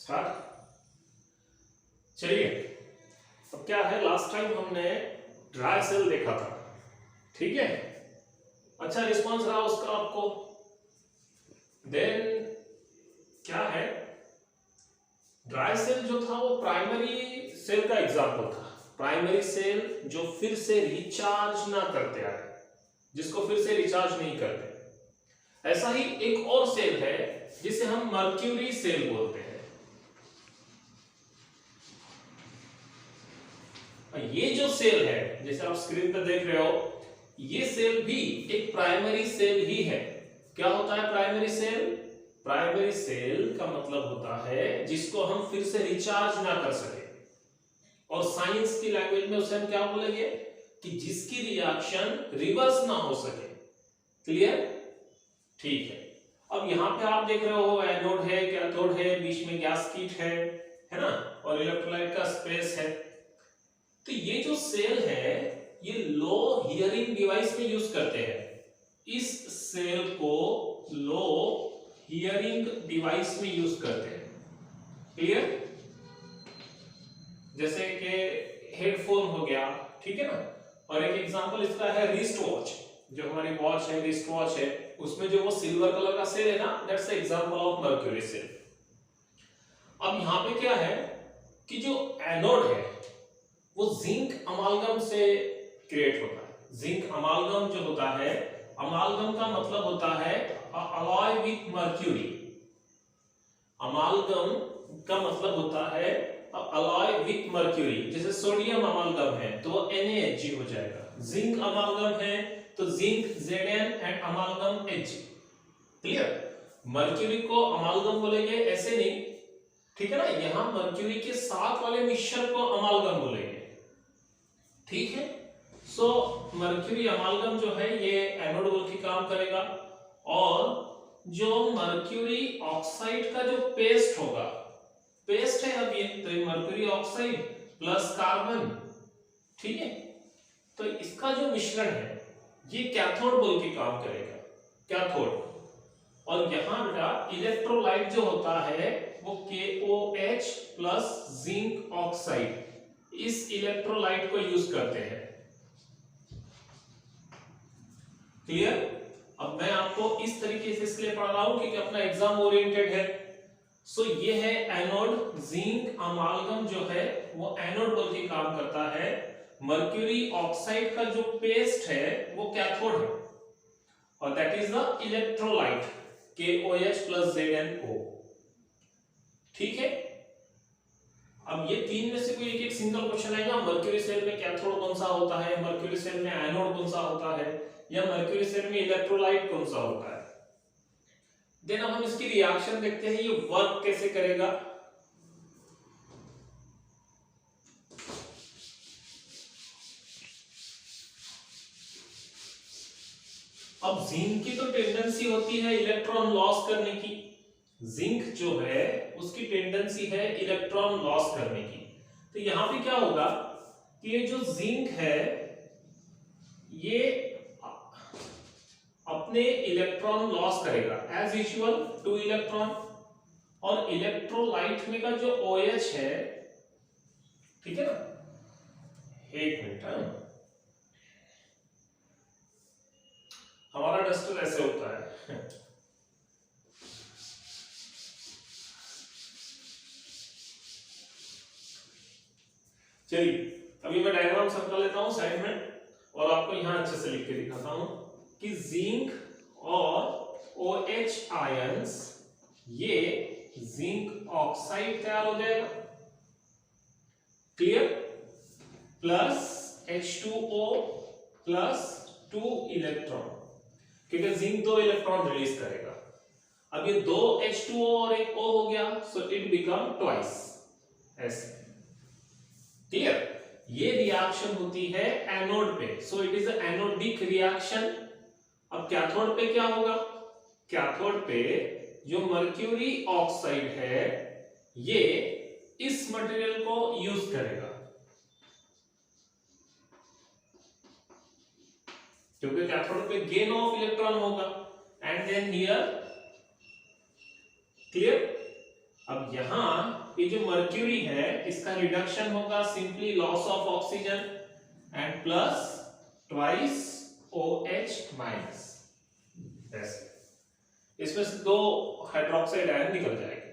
Start. चलिए, अब क्या है, लास्ट टाइम हमने ड्राई सेल देखा था, ठीक है। अच्छा रिस्पांस रहा उसका आपको। देन क्या है, ड्राई सेल जो था वो प्राइमरी सेल का एग्जांपल था। प्राइमरी सेल जो फिर से रिचार्ज ना करते आए, जिसको फिर से रिचार्ज नहीं करते। ऐसा ही एक और सेल है जिसे हम मर्क्यूरी सेल बोलते हैं। ये जो सेल है, जैसे आप स्क्रीन पर देख रहे हो, ये सेल भी एक प्राइमरी सेल ही है। क्या होता है प्राइमरी सेल? प्राइमरी सेल का मतलब होता है जिसको हम फिर से रिचार्ज ना कर सके, और साइंस की लैंग्वेज में उसे हम क्या बोलेंगे कि जिसकी रिएक्शन रिवर्स ना हो सके। क्लियर? ठीक है। अब यहां पे आप देख रहे हो एनोड है, कैथोड है, बीच में गैस कीट है ना, और इलेक्ट्रोलाइट का स्पेस है। तो ये जो सेल है ये लो हियरिंग डिवाइस में यूज करते हैं। इस सेल को लो हियरिंग डिवाइस में यूज करते हैं। क्लियर? जैसे कि हेडफोन हो गया, ठीक है ना। और एक एग्जांपल इसका है रिस्ट वॉच, जो हमारी वॉच है, रिस्ट वॉच है, उसमें जो वो सिल्वर कलर का सेल है ना, that's the example of mercury cell. अब यहां पे क्या है कि जो एनोड है वो जिंक अमालगम से क्रिएट होता है। जिंक अमालगम जो होता है, अमालगम का मतलब होता है अलॉय विथ मर्क्यूरी। अमालगम का मतलब होता है अलॉय विथ मर्क्यूरी। जैसे सोडियम अमालगम है तो वो NaHg हो जाएगा। जिंक अमालगम है तो zinc Zn and अमालगम Hg। Clear? Mercury को अमालगम बोलेंगे ऐसे नहीं, ठीक है ना। यहां मर्क्यूरी के साथ वाले मिक्सचर को अमालगम बोलेंगे, ठीक है। सो मर्क्यूरी अमालगम जो है ये एनोड बोल के काम करेगा। और जो मर्क्यूरी ऑक्साइड का जो पेस्ट होगा, पेस्ट है अब ये, तो ये मर्क्यूरी ऑक्साइड प्लस कार्बन, ठीक है। तो इसका जो मिश्रण है ये कैथोड बोल के काम करेगा, कैथोड। और यहां बेटा इलेक्ट्रोलाइट जो होता है वो KOH प्लस जिंक ऑक्साइड, इस इलेक्ट्रोलाइट को यूज करते हैं। क्लियर? अब मैं आपको इस तरीके से इसलिए पढ़ा रहा हूं क्योंकि अपना एग्जाम ओरिएंटेड है। सो ये है एनोड। जिंक अमालगम जो है वो एनोड बोल के काम करता है। मर्क्यूरी ऑक्साइड का जो पेस्ट है वो कैथोड है, और that is the electrolyte KOH plus ZnO, ठीक है। अब ये तीन में से कोई एक सिंगल क्वेश्चन आएगा, मर्क्यूरी सेल में कैथोड कौन सा होता है, मर्क्यूरी सेल में एनोड कौन सा होता है, या मर्क्यूरी सेल में इलेक्ट्रोलाइट कौन सा होता है। देन अब हम इसकी रिएक्शन देखते हैं, ये वर्क कैसे करेगा। अब जिंक की तो टेंडेंसी होती है इलेक्ट्रॉन लॉस करने की। जिंक जो है उसकी टेंडेंसी है इलेक्ट्रॉन लॉस करने की। तो यहां पे क्या होगा कि ये जो जिंक है ये अपने इलेक्ट्रॉन लॉस करेगा एज यूजुअल 2 इलेक्ट्रॉन। और इलेक्ट्रोलाइट में का जो OH है, ठीक है ना, एक मिनट, हमारा डस्टर ऐसे होता है चलिए अभी मैं डायग्राम समझा लेता हूं साइड में, और आपको यहां अच्छे से लिख के दिखाता हूं कि जिंक और OH आयंस, ये जिंक ऑक्साइड तैयार हो जाएगा, clear, plus H2O plus 2 electron, क्योंकि जिंक 2 इलेक्ट्रॉन रिलीज करेगा। अब ये 2 H2O और एक O हो गया, सो इट बिकम ट्वाइस ऐसे। क्लियर? ये रिएक्शन होती है एनोड पे, so it is anodic reaction. अब कैथोड पे क्या होगा? कैथोड पे जो मर्क्यूरी ऑक्साइड है ये इस मटेरियल को यूज करेगा, क्योंकि कैथोड पे गेन ऑफ इलेक्ट्रॉन होगा, एंड देन हियर, क्लियर, अब यहाँ ये जो मर्क्यूरी है इसका रिडक्शन होगा simply loss of oxygen and plus twice OH minus, ऐसे इसमें से 2 हाइड्रोक्साइड आयन निकल जाएंगे।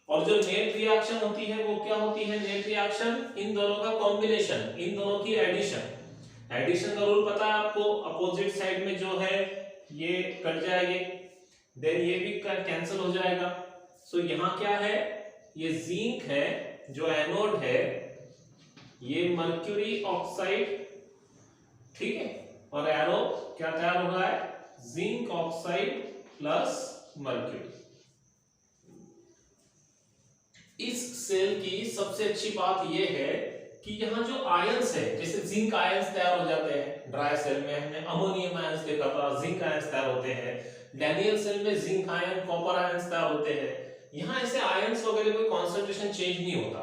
और जो नेट रिएक्शन होती है वो क्या होती है? नेट रिएक्शन इन दोनों का कॉम्बिनेशन, इन दोनों की एडिशन। एडिशन का रूल पता है आपको, अपोजिट साइड में जो है ये कट जाएंगे, देन ये भी कैंसिल हो जाएगा। सो यहाँ क्या है? ये जिंक है जो एनोड है, ये मर्क्यूरी ऑक्साइड, ठीक है, और एरो क्या तैयार हो रहा है? Zinc oxide plus mercury. इस सेल की सबसे अच्छी बात यह है कि यहाँ जो आयंस है, जैसे जिंक आयंस तैयार हो जाते हैं ड्राई सेल में, हमने अमोनियम आयंस देखा था, जिंक आयंस तैयार होते हैं। डैनियल सेल में जिंक आयन, कॉपर आयंस तैयार होते हैं। यहाँ ऐसे आयंस वगैरह कोई कॉन्सेंट्रेशन चेंज नहीं होता,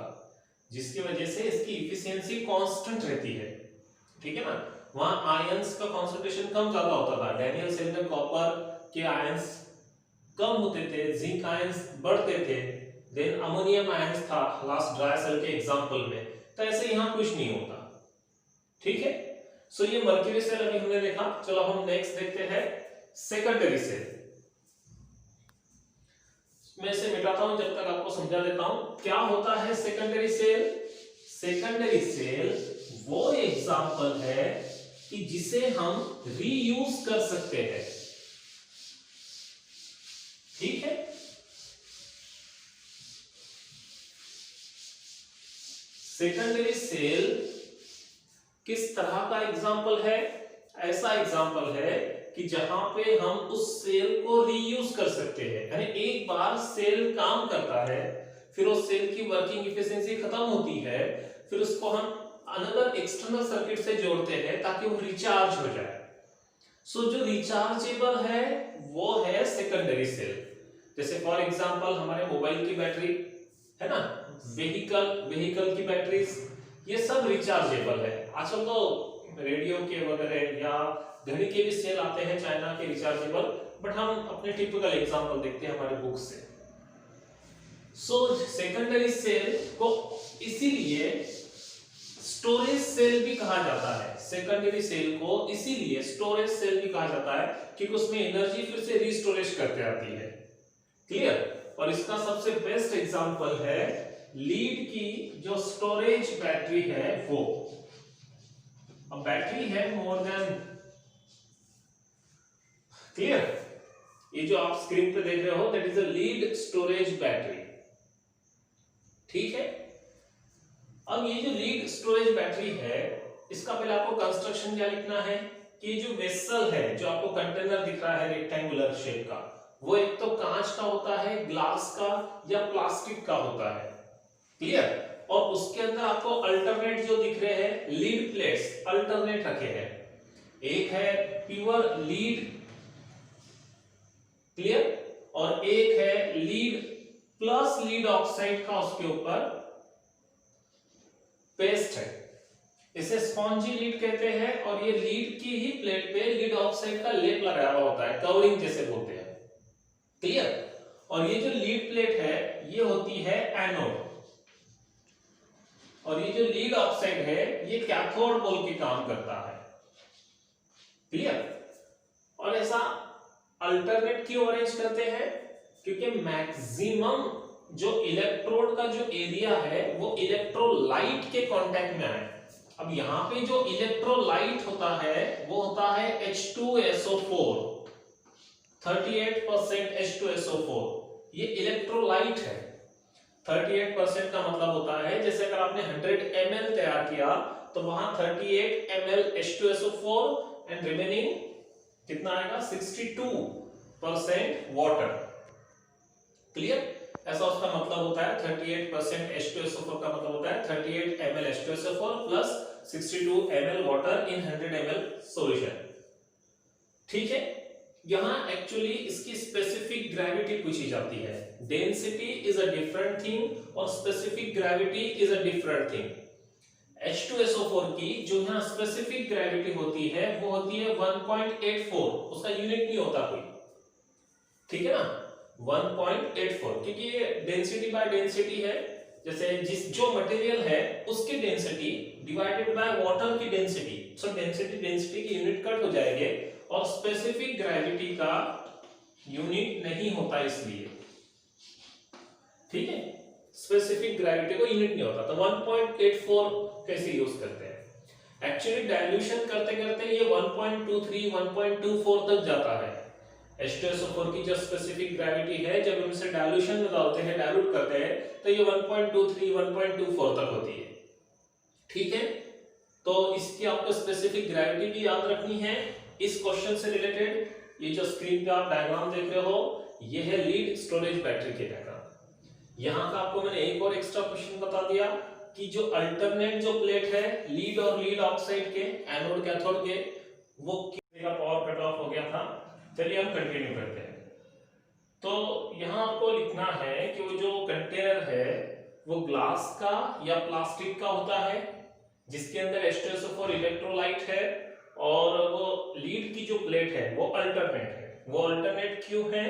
जिसकी वजह से इसकी इफिशियंसी कांस्टेंट रहती है, ठीक है ना। वहां आयंस का कॉन्सेंट्रेशन कम ज्यादा होता था, डैनियल सेल में कॉपर के आयंस कम होते थे, जिंक आयंस बढ़ते थे, देन अमोनियम आयंस था लास्ट ड्राई सेल के एग्जांपल में। तो ऐसे यहाँ कुछ नहीं होता, ठीक है। सो ये मर्क्यूरी सेल अभी हमने देखा। चलो हम नेक्स्ट देखते हैं सेकेंडरी सेल। मैं इसे मिटाता हूं, जब तक आपको समझा देता हूं क्या होता है सेकेंडरी सेल। सेकेंडरी सेल वो एग्जांपल है कि जिसे हम रीयूज कर सकते हैं, ठीक है। सेकेंडरी सेल किस तरह का एग्जाम्पल है? ऐसा एग्जाम्पल है कि जहां पे हम उस सेल को रीयूज कर सकते हैं, यानी एक बार सेल काम करता है, फिर उस सेल की वर्किंग एफिशिएंसी खत्म होती है, फिर उसको हम अनदर एक्सटर्नल सर्किट से जोड़ते हैं ताकि वो रिचार्ज हो जाए। सो जो रिचार्जेबल है वो है सेकेंडरी सेल। जैसे फॉर एग्जांपल हमारे मोबाइल की बैटरी है ना, व्हीकल की बैटरीज, ये सब रिचार्जेबल है। आजकल तो रेडियो के वगैरह या घड़ी के भी सेल आते हैं चाइना के रिचार्जेबल, बट हम अपने टिपिकल एग्जांपल देखते हैं हमारे बुक से। सो सेकेंडरी सेल को इसीलिए स्टोरेज सेल भी कहा जाता है। सेकेंडरी सेल को इसीलिए स्टोरेज सेल भी कहा जाता है क्योंकि उसमें एनर्जी फिर से रिस्टोरेज करते आती है, क्लियर। और इसका सबसे बेस्ट एग्जांपल है लीड की जो स्टोरेज बैटरी है वो। अब बैटरी है मोर देन, क्लियर, ये जो आप स्क्रीन पे देख रहे हो that is a lead storage battery, ठीक है। अब ये जो लीड स्टोरेज बैटरी है, इसका पहले आपको कंस्ट्रक्शन क्या लिखना है कि जो वेसल है, जो आपको कंटेनर दिख रहा है रेक्टेंगुलर शेप का, वो एक तो कांच का होता है, ग्लास का या प्लास्टिक का होता है, क्लियर। और उसके अंदर आपको अल्टरनेट जो दिख रहे हैं लीड प्लेट्स अल्टरनेट रखे हैं, एक है प्योर लीड, क्लियर, और एक है लीड प्लस लीड ऑक्साइड का उसके ऊपर पेस्ट है, इसे स्पॉन्जी लीड कहते हैं। और ये लीड की ही प्लेट पे लीड ऑक्साइड का लेप लगाया हुआ होता है, कवरिंग जैसे बोलते हैं, क्लियर। और ये जो लीड प्लेट है ये होती है एनोड, और ये जो लीड ऑक्साइड है ये कैथोड बोल के काम करता है, क्लियर। और ऐसा अल्टरनेट क्यों अरेंज करते हैं? क्योंकि मैक्सिमम जो इलेक्ट्रोड का जो एरिया है वो इलेक्ट्रोलाइट के कांटेक्ट में आए। अब यहाँ पे जो इलेक्ट्रोलाइट होता है वो होता है H2SO4, 38% H2SO4, ये इलेक्ट्रोलाइट है। 38% का मतलब होता है जैसे अगर आपने 100 ml तैयार किया तो वहां 38 ml H2SO4 एंड रिमेनिंग कितना आएगा 62% वाटर, क्लियर। ऐसा उसका मतलब होता है 38% H2SO4 का मतलब होता है 38 ml H2SO4 plus 62 ml water in 100 ml solution, ठीक है। यहां एक्चुअली इसकी स्पेसिफिक ग्रेविटी पूछी जाती है। Density is a different thing और specific gravity is a different thing. H2SO4 की जो यहां स्पेसिफिक ग्रेविटी होती है वो होती है 1.84, उसका यूनिट नहीं होता कोई, ठीक है ना। 1.84, क्योंकि ये डेंसिटी बाय डेंसिटी है। जैसे जो मटेरियल है उसकी डेंसिटी डिवाइडेड बाय वाटर की डेंसिटी, सो डेंसिटी की यूनिट कट हो जाएंगे और स्पेसिफिक ग्रेविटी का यूनिट नहीं होता इसलिए, ठीक है, स्पेसिफिक ग्रेविटी को यूनिट नहीं होता। तो 1.84 कैसे यूज करते हैं? एक्चुअली डाइल्यूशन करते करते ये 1.23 1.24 तक जाता है। H2SO4 की जो स्पेसिफिक ग्रेविटी है, जब हम इसे डाइल्यूशन में डालते हैं, डाइल्यूट करते हैं, तो ये 1.23 1.24 तक होती है, ठीक है। तो इसकी आपको स्पेसिफिक ग्रेविटी भी याद रखनी है। इस क्वेश्चन से रिलेटेड ये जो स्क्रीन पे आप डायग्राम देख रहे हो, ये है लीड स्टोरेज बैटरी के डायग्राम। यहां का आपको मैंने एक और एक्स्ट्रा क्वेश्चन बता दिया कि जो अल्टरनेट जो प्लेट है लीड और लीड ऑक्साइड के, एनोड कैथोड के, वो कितना पावर कट ऑफ हो गया था। चलिए हम कंटिन्यू करते हैं। तो यहां आपको लिखना है कि वो जो कंटेनर है वो ग्लास का या प्लास्टिक का होता है, जिसके अंदर H2SO4 इलेक्ट्रोलाइट है, और वो लीड की जो प्लेट है वो अल्टरनेट है। वो अल्टरनेट क्यों है?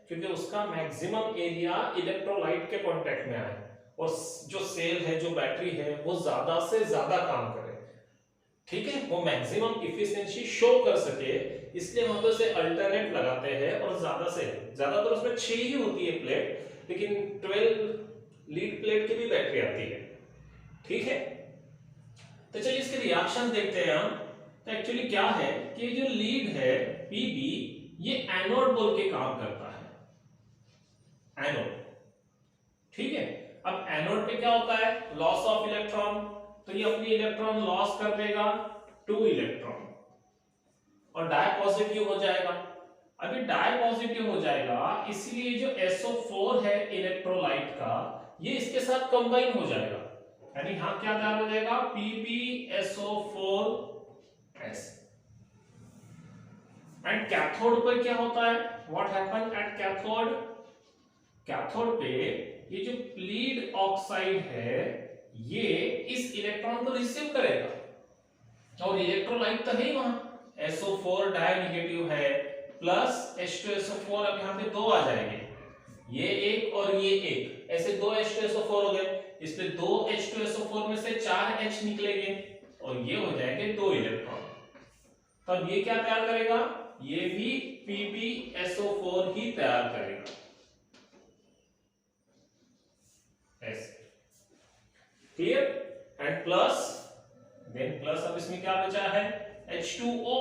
क्योंकि उसका मैक्सिमम एरिया इलेक्ट्रोलाइट के कांटेक्ट में आए और जो सेल है, जो बैटरी है, वो ज्यादा से ज्यादा काम करे, ठीक है, वो मैक्सिमम इफिशिएंसी शो कर सके, इसलिए हम तो से अल्टरनेट लगाते हैं। और ज्यादातर उसमें 6 ही होती है प्लेट, लेकिन 12 लीड प्लेट की भी बैटरी आती है, ठीक है। तो चलिए इसके रिएक्शन देखते हैं हम। तो एक्चुअली क्या है कि जो लीड है पीबी, ये एनोड बोल के काम करता है, एनोड, ठीक है। अब एनोड पे क्या होता है? लॉस ऑफ इलेक्ट्रॉन, तो ये अपनी इलेक्ट्रॉन लॉस कर देगा 2 इलेक्ट्रॉन और डाई पॉजिटिव हो जाएगा। अभी डाई पॉजिटिव हो जाएगा, इसलिए जो SO4 है इलेक्ट्रोलाइट का, ये इसके साथ कंबाइन हो जाएगा, यानी यहां क्या तैयार हो जाएगा? PbSO4s। एंड कैथोड पर क्या होता है? What happen at cathode? Cathode पे ये जो लीड ऑक्साइड है, ये इस इलेक्ट्रॉन को रिसीव करेगा और इलेक्ट्रोलाइट तो है ही वहां, SO4 डाई नेगेटिव है, प्लस H2SO4, अब यहां पे 2 आ जाएंगे, ये एक और ये एक, ऐसे 2 H2SO4 हो गए, इसलिए 2 H2SO4 में से 4 H निकलेंगे और ये हो जाएंगे 2 इलेक्ट्रॉन। तब ये क्या तैयार करेगा? ये भी PbSO4 ही तैयार करेगा, ऐसे, clear. And plus, then plus, अब इसमें क्या बचा है? H2O,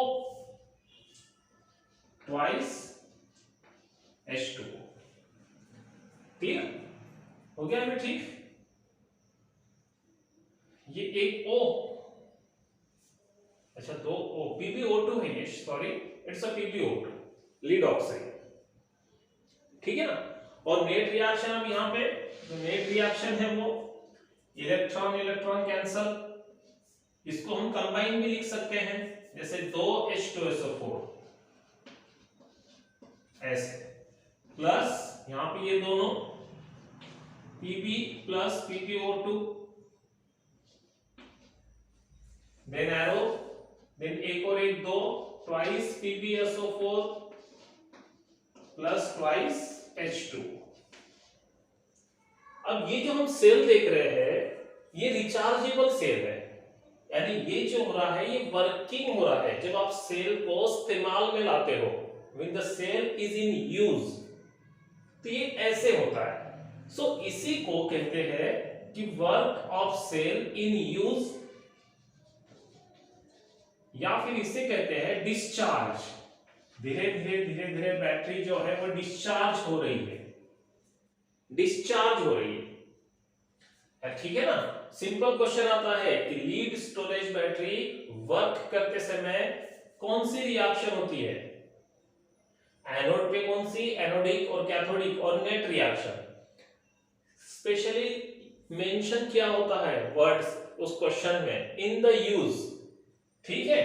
ट्वाइस H2O, क्लियर हो गया अभी, ठीक। ये एक O, अच्छा 2 O, PbO2 है ये, sorry, it's a PbO2 lead oxide, ठीक है ना। और नेट रिएक्शन, अब यहां पे जो नेट रिएक्शन है वो इलेक्ट्रॉन इलेक्ट्रॉन कैंसल, इसको हम कंबाइन भी लिख सकते हैं, जैसे 2 H2SO4 ऐसे, प्लस यहां पे ये दोनों Pb plus PbO2, then arrow, then एक और एक 2, twice PbSO4 plus twice H2। अब ये जो हम सेल देख रहे हैं, ये रिचार्जेबल सेल है, यानी ये जो हो रहा है ये वर्किंग हो रहा है जब आप सेल को इस्तेमाल में लाते हो, when the cell is in use, तो ये ऐसे होता है। सो इसी को कहते हैं कि work of cell in use, या फिर इसे कहते हैं डिस्चार्ज। धीरे धीरे बैटरी जो है वो डिस्चार्ज हो रही है, डिस्चार्ज हो रही है, ठीक है ना। सिंपल क्वेश्चन आता है कि लीड स्टोरेज बैटरी वर्क करते समय कौन सी रिएक्शन होती है? एनोड पे कौन सी? एनोडिक और कैथोडिक, और नेट रिएक्शन स्पेशली मेंशन किया होता है वर्ड्स उस क्वेश्चन में, इन द यूज, ठीक है।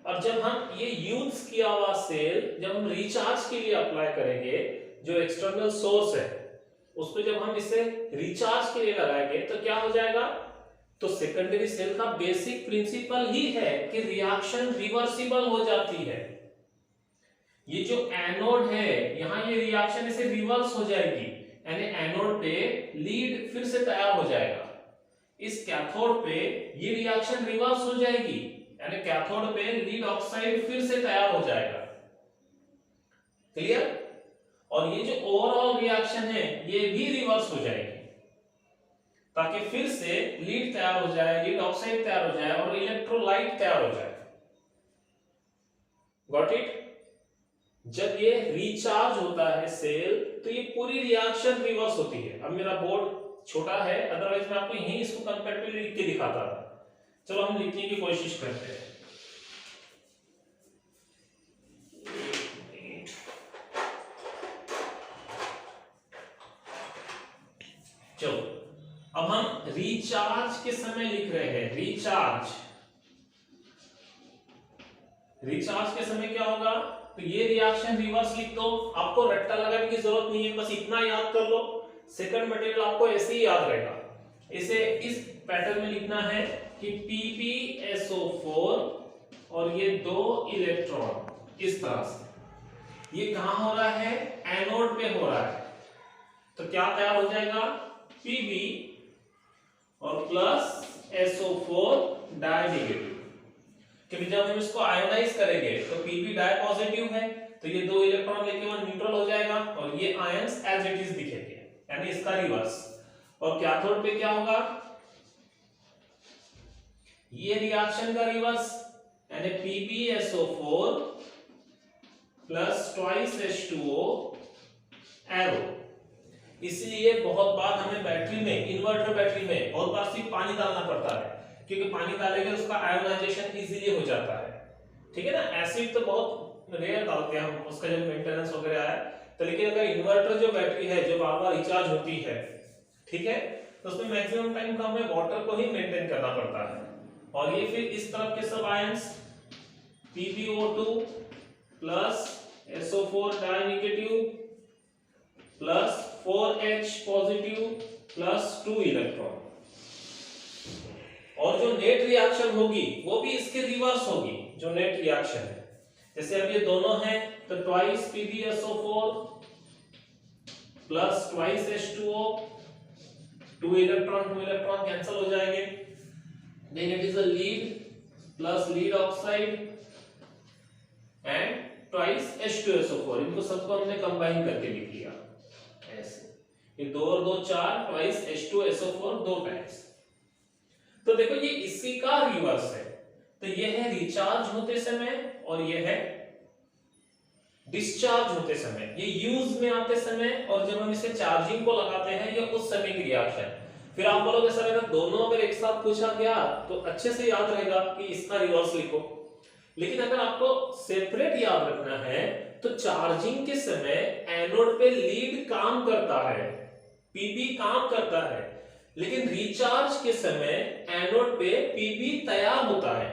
और जब हम ये यूज किया हुआ सेल जब हम रिचार्ज के लिए अप्लाई करेंगे, जो एक्सटर्नल सोर्स है उस पर जब हम इसे रिचार्ज के लिए लगाएंगे, तो क्या हो जाएगा? तो सेकेंडरी सेल का बेसिक प्रिंसिपल ही है कि रिएक्शन रिवर्सिबल हो जाती है, ये जो एनोड है यहाँ ये रिएक्शन ऐसे रिवर्स हो जाएगी, यानी एनोड पे लीड फिर से तैयार हो जाएगा, इस कैथोड पे ये रिएक्शन रिवर्स हो जाएगी, यानी कैथोड पे लीड ऑक्साइड फिर से तैयार हो जाएगा। क्लियर? और ये जो ओवरऑल रिएक्शन है ये भी रिवर्स हो जाएगी, ताकि फिर से लीड तैयार हो जाए, लीड ऑक्साइड तैयार हो जाए और इलेक्ट्रोलाइट तैयार हो जाए। Got it? जब ये रिचार्ज होता है सेल तो ये पूरी रिएक्शन रिवर्स होती है। अब मेरा बोर्ड छोटा है, अदरवाइज मैं आपको यहीं इसको कंपैरेटिवली लिख के दिखाता था। चलो हम लिखने की कोशिश करते हैं। चलो अब हम रिचार्ज के समय लिख रहे हैं। रिचार्ज के समय क्या होगा, तो ये रिएक्शन रिवर्स लिख दो, आपको रट्टा लगाने की जरूरत नहीं है, बस इतना याद कर लो। सेकंड मटेरियल आपको ऐसे ही याद रहेगा। इसे इस पैटर्न में लिखना है कि PbSO4 और ये 2 इलेक्ट्रॉन इस तरह से, ये कहां हो रहा है, एनोड पे हो रहा है। तो क्या तैयार हो जाएगा, Pb और प्लस SO4 डाई नेगेटिव, क्योंकि जब हम इसको आयोनाइज करेंगे तो Pb डाई पॉजिटिव है, तो ये 2 इलेक्ट्रॉन लेके वहां न्यूट्रल हो जाएगा और ये आयंस एज इट इज दिखेंगे, यानी इसका रिवर्स। और कैथोड पे क्या होगा, ये रिएक्शन का रिवर्स, यानी PbSO4 plus twice H2O arrow. इसलिए बहुत बार हमें बैटरी में, इन्वर्टर बैटरी में बहुत बार सिर्फ पानी डालना पड़ता है, क्योंकि पानी डालेंगे उसका आयोनाइजेशन इजीली हो जाता है। ठीक है ना, एसिड तो बहुत रेयर डालते हैं हम, उसका जब मेंटेनेंस वगैरह है तो। लेकिन अगर इन्वर्टर जो बैटरी है जो बार बार रिचार्ज होती है, ठीक है, तो उसमें मैक्सिमम टाइम का हमें वाटर को ही मेंटेन करना पड़ता है। और ये फिर इस तरफ के सब ions PbO2 plus SO4 die negative plus 4H positive plus 2 electron, और जो नेट रिएक्शन होगी वो भी इसके रिवर्स होगी। जो नेट रिएक्शन है, जैसे अब ये दोनों हैं तो twice PbSO4 plus twice H2O, 2 electron cancel हो जाएंगे, then it is a lead plus lead oxide and twice H2SO4। इनको सबको हमने कंबाइन करके लिख लिया ऐसे, ये 2 और 2 4, ट्वाइस H2SO4 2 टाइम्स। तो देखो ये इसी का रिवर्स है। तो ये है रिचार्ज होते समय और ये है डिस्चार्ज होते समय, ये यूज में आते समय, और जब हम इसे चार्जिंग को लगाते हैं ये उस समय की रिएक्शन। फिर आप बोलोगे सर अगर दोनों अगर एक साथ पूछा गया तो अच्छे से याद रहेगा कि इसका रिवर्स लिखो, लेकिन अगर आपको सेपरेट याद रखना है तो चार्जिंग के समय एनोड पे लीड काम करता है, Pb काम करता है, लेकिन रिचार्ज के समय एनोड पे Pb तैयार होता है।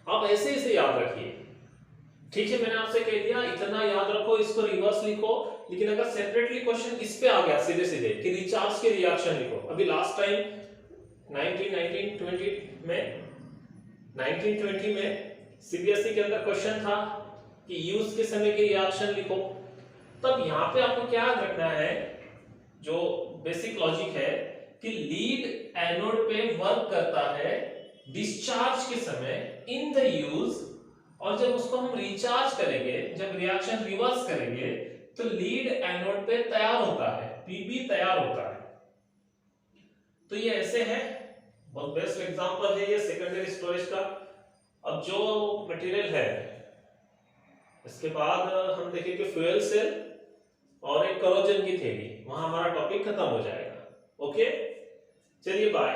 आप ऐसे इसे याद रखिए। ठीक है, मैंने आपसे कह दिया इतना याद रखो, इसको रिवर्स लिखो। लेकिन अगर सेपरेटली क्वेश्चन इस पे आ गया सीधे सीधे कि रिचार्ज के रिएक्शन लिखो, अभी लास्ट टाइम 1920 में सीबीएसई के अंदर क्वेश्चन था कि यूज के समय के रिएक्शन लिखो, तब यहाँ पे आपको क्या याद रखना है, जो बेसिक लॉजिक है कि लीड एनोड पे वर्क करता है डिस्चार्ज के समय इन द यूज, और जब उसको हम रिचार्ज करेंगे, जब रिएक्शन रिवर्स करेंगे तो लीड एनोड पे तैयार होता है, Pb तैयार होता है। तो ये ऐसे है, बहुत बेस्ट एग्जांपल है ये सेकेंडरी स्टोरेज का। अब जो मटेरियल है इसके बाद हम देखेंगे फ्यूल सेल और एक करोजन की थ्योरी, वहां हमारा टॉपिक खत्म हो जाएगा। ओके, चलिए बाय।